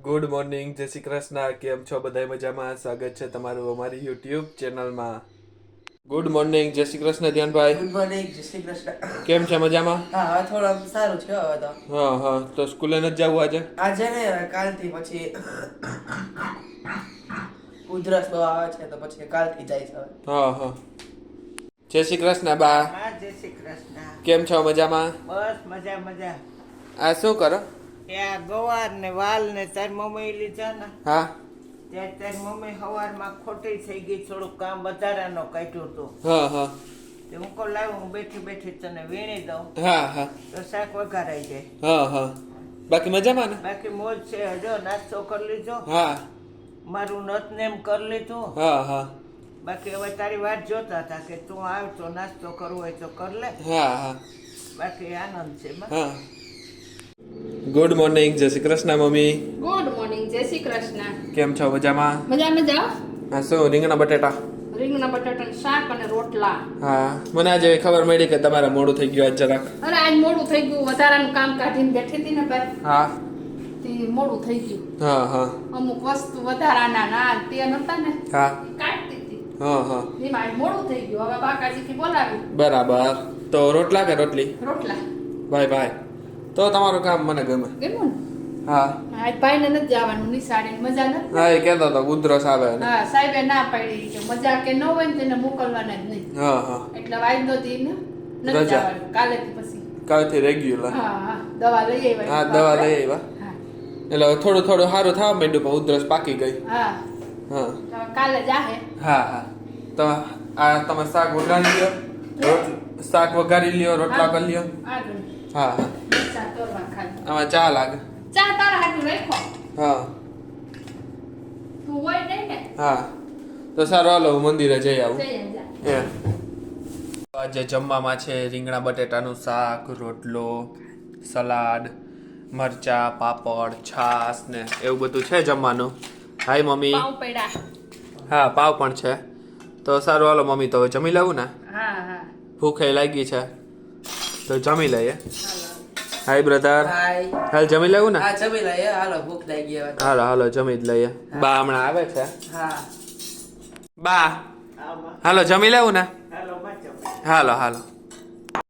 Good morning, જય શ્રી કૃષ્ણ. કેમ છો બધા? મજામાં? સ્વાગત છે તમારું અમારી યુટ્યુબ ચેનલમાં. ગુડ મોર્નિંગ, જય શ્રી કૃષ્ણ ધ્યાનભાઈ. ગુડ મોર્નિંગ, જય શ્રી કૃષ્ણ. કેમ છે? મજામાં? હા, હવે થોડું સારું છે હવે તો. હા હા, તો સ્કૂલે નથી જવું આજે? આજે ને કાલથી પછી ઉધરસ બહુ આવે છે તો પછી કાલથી જાય છે હવે. હા હા. જય શ્રી કૃષ્ણ બા. હા, જય શ્રી કૃષ્ણ. કેમ છો? મજામાં? બસ મજા મજા. આ શું કરો? એ આ ગવાર ને વાલ ને તારી મમ્મી લીધા ને હા ત્યારે તારી મમ્મી સવારમાં ખોટી થઈ ગઈ, થોડુંક કામ વધારાનો કાઢ્યું હતું. હા હા તે હું કહું લાવ હું બેઠી બેઠી તને વીણી દઉં હા હા તો શાક વઘારાઈ જાય. હા હા. બાકી મજામાં ને? બાકી મોજ છે. હજો નાસ્તો કરી લીધો, હા મારું નથ ને એમ કરી લીધું. હા હા બાકી હવે તારી વાત જોતા હતા કે તું આવ તો નાસ્તો કરવો હોય તો કર લે. હા હા બાકી આનંદ છે બસ. હા. ગુડ મોર્નિંગ, જય Shri Krishna mummy. Good morning, જય શ્રી કૃષ્ણ. કેમ છો? મજામાં? મજા. હા, શું રીંગણા બટેટા? રીંગણા બટાટાનું શાક અને રોટલા. હા, મને આજે ખબર મળી કે તમારે મોડું થઈ ગયું આજ જરાક. અરે આજ મોડું થઈ ગયું, વધારાનું કામ કાઢીને બેઠી હતી ને ભાઈ, હા તે મોડું થઈ ગયું. હા હા અમુક વસ્તુ વધારાના ના તે નતા ને હા એ કાઢતી હતી, હા હા એમાં આજ મોડું થઈ ગયું. હવે બાકાજીથી બોલાવી બરાબર. તો રોટલા કે રોટલી? રોટલા. ભાઈ ભાઈ, તો તમારું કામ મને ગમે. ગમ્યું ને? હા આજ ભાઈને નથી જવાનું નિશાળે, મજા નથી. હા, એ કહેતો હતો ઉધરસ આવે ને. હા, સાહેબે ના પાડી કે મજા કે ન હોય ને તેને મોકલવાના જ નહીં. હા હા, એટલે વાયદો દઈને નથી રજા. જવાનું. કાલેથી પછી કાલથી રેગ્યુલર. હા હા દવા લઈ આવ્યા. હા, દવા લઈ આવ્યા. હા એટલે હવે થોડું થોડું સારું થવા માંડ્યું, પણ ઉધરસ પાકી ગઈ. હા હા તો કાલે જાહે. હા હા. તો આ તમે શાક વઘારી લ્યો, શાક વઘારી લ્યો, રોટલા કરી લ્યો. આગળ હા હા. ચા તરવા ખાલી. આમાં ચા લાગે. ચા તારા હાટું રાખો. હા તું હોય નહીં ને? હા. તો સારું, હાલો હું મંદિરે જઈ આવું. જઈ જા. આજે જમવામાં છે રીંગણા બટેટાનું શાક, રોટલો, સલાડ, મરચા, પાપડ, છાશ ને એવું બધું છે જમવાનું. Hi mummy. પાવ પેડા. હા, પાવ પણ છે. તો સારું, હાલો મમ્મી, તો હવે જમી લેવું ને? હા હા ભૂખે લાગી છે તો જમી લઈએ. હાય બ્રધર. હાય. હાલ જમી લેવું ને? હા, જમી લઈએ. હાલો, ભૂખ લાગી હવે તો. હાલો હાલો જમી જ લઈએ. બા હમણાં આવે છે. હા. બા આમાં હાલો જમી લેવું ને? હાલો મચો. હાલો હાલો.